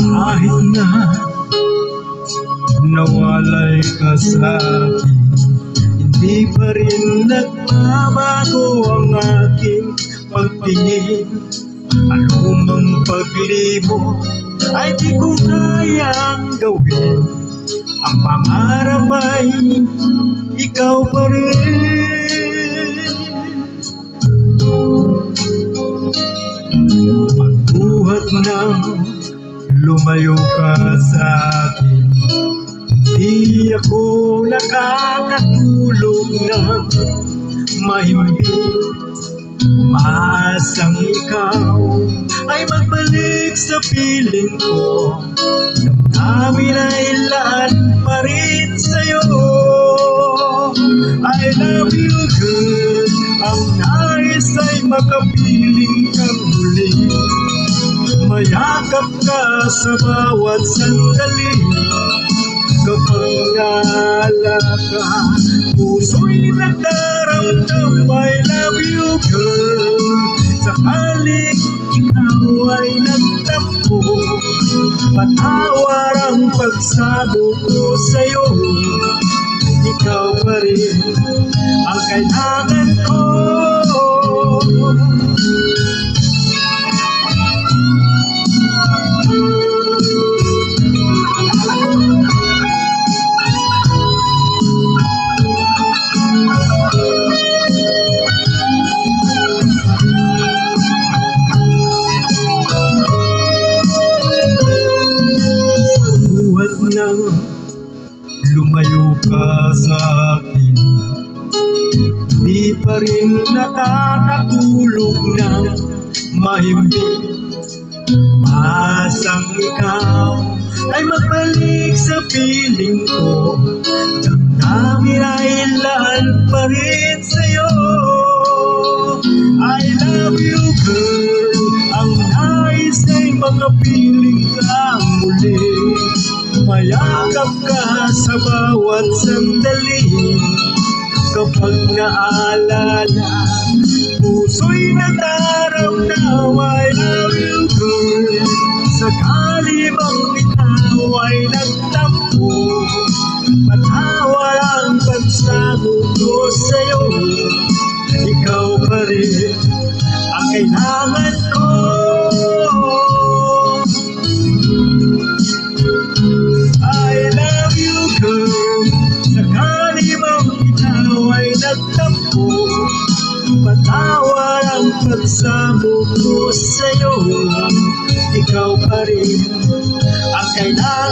Kahit na nawalay ka sa akin, hindi pa rin nagbabago ang aking pagtingin. Anumang paglibot ay di ko kayang gawin. Ang pangarap ay ikaw pa rin. Pagbuhat ng lumayo ka sa akin, di ako nakakatulog ng mahimbing. Umaasang ikaw ay magbalik sa piling ko. Damdamin ay lahat pa rin sa'yo. I love you girl, ang nais ay makapiling kang muli. Mayakap ka sa bawat sandali. Kapag naala ka, puso'y nagdaramdam I love you girl. Sakaling ikaw ay nagtampo, patawar ang pagsabog ko sa'yo. Ikaw pa rin ang kailangan ko. Nang lumayo ka sa akin, di pa rin nakakatulog ng mahimbing. Masang ikaw ay magbalik sa piling ko. Damdamin ay lahat pa rin sa'yo. I love you girl, ang nais ay makapiling kang muli. Mayakap ka sa bawat sandali. Kapag naalala, puso'y nagdaramdam I love you girl. Sakali bang ikaw ay nagtampo, patawar ang pagsabog ko sa'yo. Ikaw pa rin ang kailangan ko. Patawar ang pagsabog ko sa'yo. Ikaw pa rin ang kailangan